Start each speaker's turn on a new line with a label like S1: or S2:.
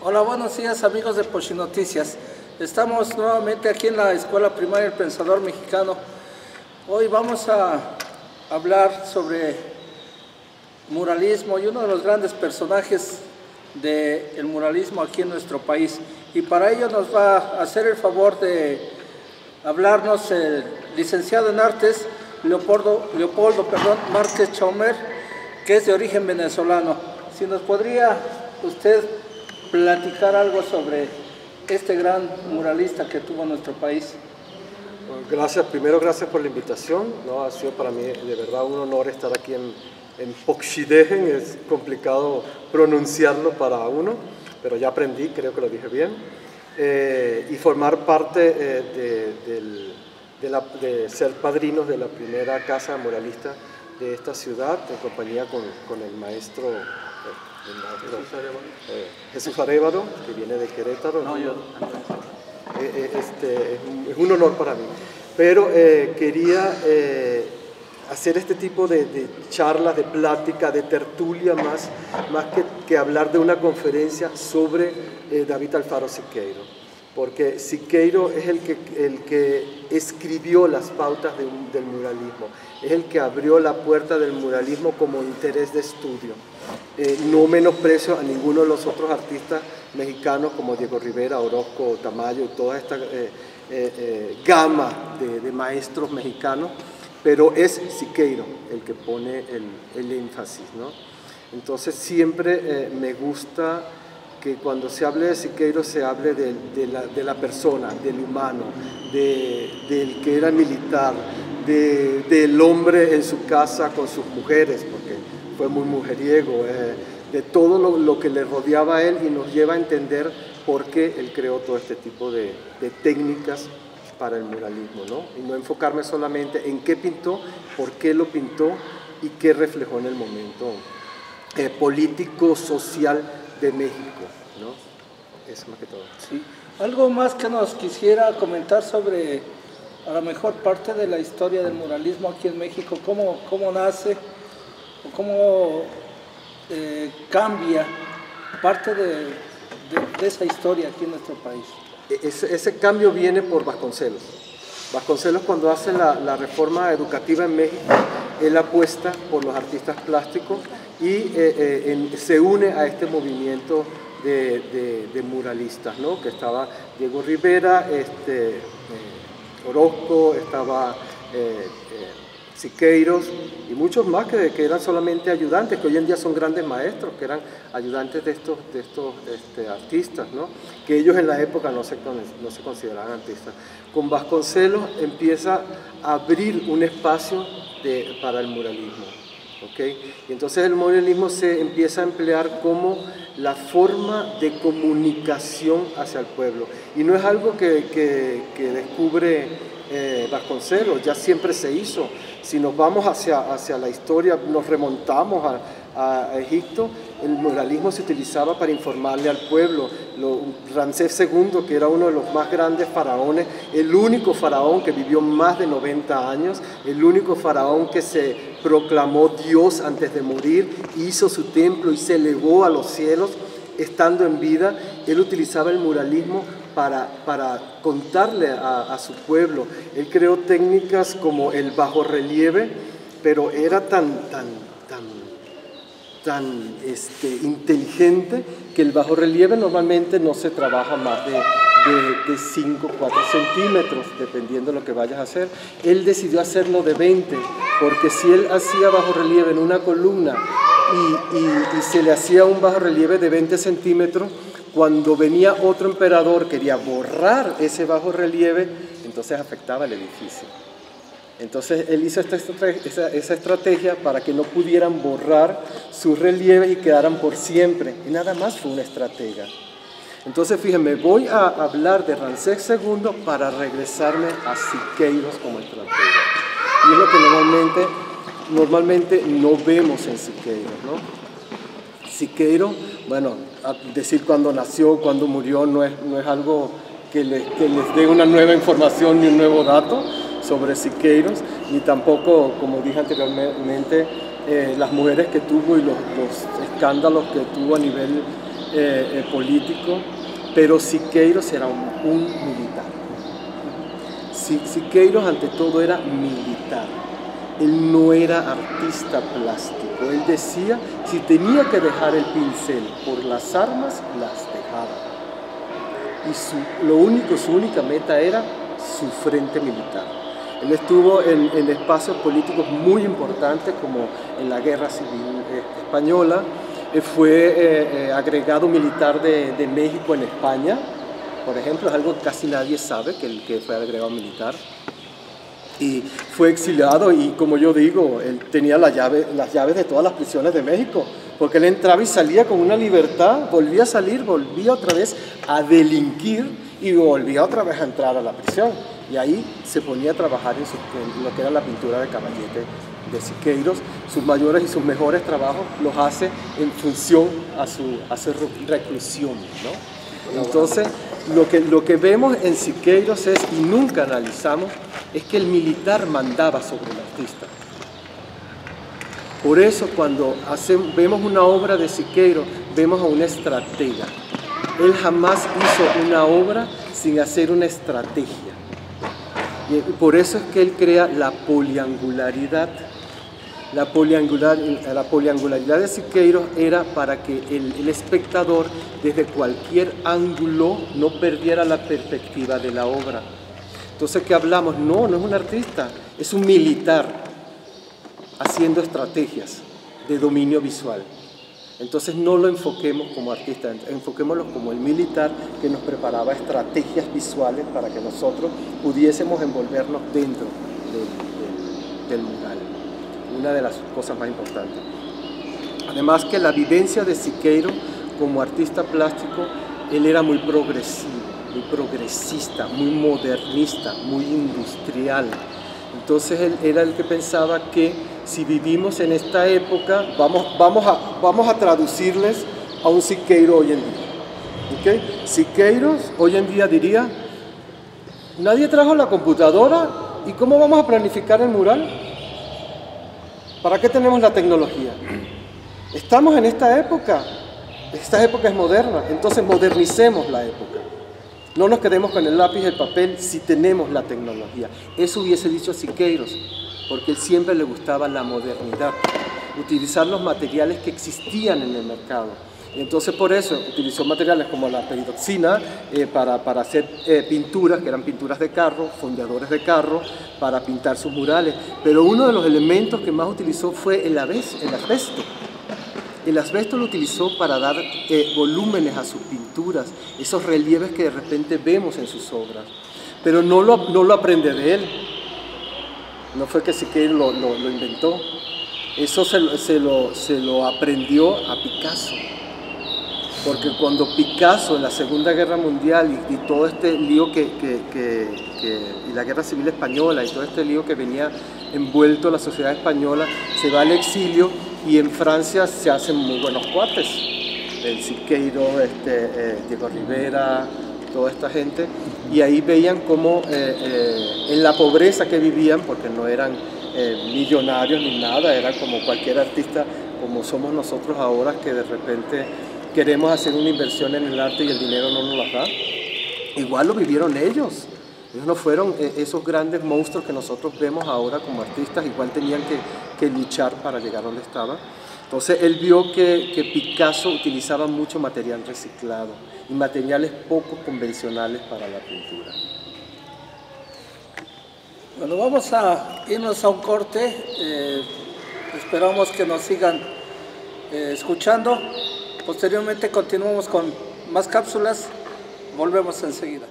S1: Hola, buenos días amigos de Pochi Noticias. Estamos nuevamente aquí en la Escuela Primaria El Pensador Mexicano. Hoy vamos a hablar sobre muralismo y uno de los grandes personajes del muralismo aquí en nuestro país. Y para ello nos va a hacer el favor de hablarnos el licenciado en Artes Leopoldo Márquez Chaumer, que es de origen venezolano. Si nos podría usted platicar algo sobre este gran muralista que tuvo nuestro país.
S2: Gracias, primero gracias por la invitación, ¿no? Ha sido para mí de verdad un honor estar aquí en Poxidegen. Es complicado pronunciarlo para uno, pero ya aprendí, creo que lo dije bien, y formar parte de ser padrinos de la primera casa muralista de esta ciudad, en compañía con el maestro Jesús Arévalo, que viene de Querétaro. Es un honor para mí, pero quería hacer este tipo de charlas, de plática, de tertulia, más que hablar de una conferencia sobre David Alfaro Siqueiro, porque Siqueiro es el que escribió las pautas del muralismo, es el que abrió la puerta del muralismo como interés de estudio. No menosprecio a ninguno de los otros artistas mexicanos como Diego Rivera, Orozco, Tamayo y toda esta gama de maestros mexicanos, pero es Siqueiro el que pone el énfasis, ¿no? Entonces siempre me gusta que cuando se hable de Siqueiro se hable de la persona, del humano, del que era militar, del hombre en su casa con sus mujeres, porque fue muy mujeriego, de todo lo que le rodeaba a él, y nos lleva a entender por qué él creó todo este tipo de técnicas para el muralismo, ¿no? Y no enfocarme solamente en qué pintó, por qué lo pintó y qué reflejó en el momento político, social de México, ¿no? Eso más que todo.
S1: Sí. ¿Algo más que nos quisiera comentar sobre, a lo mejor, parte de la historia del muralismo aquí en México? ¿Cómo nace? ¿Cómo cambia parte de esa historia aquí en nuestro país?
S2: Ese cambio viene por Vasconcelos. Vasconcelos, cuando hace la reforma educativa en México, él apuesta por los artistas plásticos y se une a este movimiento de muralistas, ¿no? Que estaba Diego Rivera, Orozco, estaba Siqueiros y muchos más que eran solamente ayudantes, que hoy en día son grandes maestros, que eran ayudantes de estos artistas, ¿no? Que ellos en la época no se consideraban artistas. Con Vasconcelos empieza a abrir un espacio para el muralismo, ¿ok? Y entonces el muralismo se empieza a emplear como la forma de comunicación hacia el pueblo, y no es algo que descubre Vasconcelos, ya siempre se hizo. Si nos vamos hacia la historia, nos remontamos a Egipto, el muralismo se utilizaba para informarle al pueblo. Ramsés II, que era uno de los más grandes faraones, el único faraón que vivió más de 90 años, el único faraón que se proclamó Dios antes de morir, hizo su templo y se elevó a los cielos estando en vida. Él utilizaba el muralismo para contarle a su pueblo. Él creó técnicas como el bajorrelieve, pero era tan inteligente que el bajorrelieve normalmente no se trabaja más de 5 o 4 centímetros, dependiendo de lo que vayas a hacer. Él decidió hacerlo de 20, porque si él hacía bajorrelieve en una columna y se le hacía un bajorrelieve de 20 centímetros, cuando venía otro emperador, quería borrar ese bajorrelieve, entonces afectaba el edificio. Entonces él hizo esa estrategia para que no pudieran borrar sus relieves y quedaran por siempre. Y nada más fue una estratega. Entonces fíjenme, voy a hablar de Ramsés II para regresarme a Siqueiros como estratega. Y es lo que normalmente no vemos en Siqueiros, ¿no? Siqueiro, bueno, decir cuándo nació, cuándo murió, no es algo que les dé una nueva información ni un nuevo dato sobre Siqueiros, ni tampoco, como dije anteriormente, las mujeres que tuvo y los escándalos que tuvo a nivel político, pero Siqueiros era un militar. Siqueiros ante todo era militar. Él no era artista plástico. Él decía, si tenía que dejar el pincel por las armas, las dejaba. Y su única meta era su frente militar. Él estuvo en espacios políticos muy importantes, como en la Guerra Civil Española. Fue agregado militar de México en España, por ejemplo, es algo que casi nadie sabe, que fue agregado militar. Y fue exiliado y, como yo digo, él tenía las llaves de todas las prisiones de México, porque él entraba y salía con una libertad, volvía a salir, volvía otra vez a delinquir y volvía otra vez a entrar a la prisión. Y ahí se ponía a trabajar en lo que era la pintura de Caballete de Siqueiros. Sus mayores y sus mejores trabajos los hace en función a su reclusión, ¿no? Entonces, lo que vemos en Siqueiros es, y nunca analizamos, es que el militar mandaba sobre el artista. Por eso cuando vemos una obra de Siqueiros, vemos a una estratega. Él jamás hizo una obra sin hacer una estrategia. Y por eso es que él crea la poliangularidad. La poliangularidad de Siqueiros era para que el espectador, desde cualquier ángulo, no perdiera la perspectiva de la obra. Entonces, ¿qué hablamos? No es un artista, es un militar haciendo estrategias de dominio visual. Entonces, no lo enfoquemos como artista, enfoquémoslo como el militar que nos preparaba estrategias visuales para que nosotros pudiésemos envolvernos dentro del mural. Una de las cosas más importantes. Además que la vivencia de Siqueiros como artista plástico, él era muy progresivo, muy progresista, muy modernista, muy industrial. Entonces él era el que pensaba que si vivimos en esta época, vamos a traducirles a un Siqueiros hoy en día. ¿Okay? Siqueiros hoy en día diría, nadie trajo la computadora, ¿y cómo vamos a planificar el mural? ¿Para qué tenemos la tecnología? Estamos en esta época es moderna, entonces modernicemos la época. No nos quedemos con el lápiz y el papel si tenemos la tecnología. Eso hubiese dicho Siqueiros, porque él siempre le gustaba la modernidad, utilizar los materiales que existían en el mercado. Y entonces por eso utilizó materiales como la peridoxina para hacer pinturas, que eran pinturas de carro, fondeadores de carro, para pintar sus murales. Pero uno de los elementos que más utilizó fue el asbesto. El asbesto lo utilizó para dar volúmenes a sus pinturas, esos relieves que de repente vemos en sus obras. Pero no lo aprende de él, no fue que Siqueiros lo inventó, eso se lo aprendió a Picasso. Porque cuando Picasso en la Segunda Guerra Mundial y todo este lío y la Guerra Civil Española y todo este lío que venía envuelto la sociedad española, se va al exilio y en Francia se hacen muy buenos cuates. El Siqueiros, Diego Rivera, toda esta gente, y ahí veían cómo en la pobreza que vivían, porque no eran millonarios ni nada, eran como cualquier artista, como somos nosotros ahora, que de repente queremos hacer una inversión en el arte y el dinero no nos la da. Igual lo vivieron ellos. Ellos no fueron esos grandes monstruos que nosotros vemos ahora como artistas, igual tenían que luchar para llegar donde estaban. Entonces él vio que Picasso utilizaba mucho material reciclado y materiales poco convencionales para la pintura.
S1: Bueno, vamos a irnos a un corte. Esperamos que nos sigan escuchando. Posteriormente continuamos con más cápsulas. Volvemos enseguida.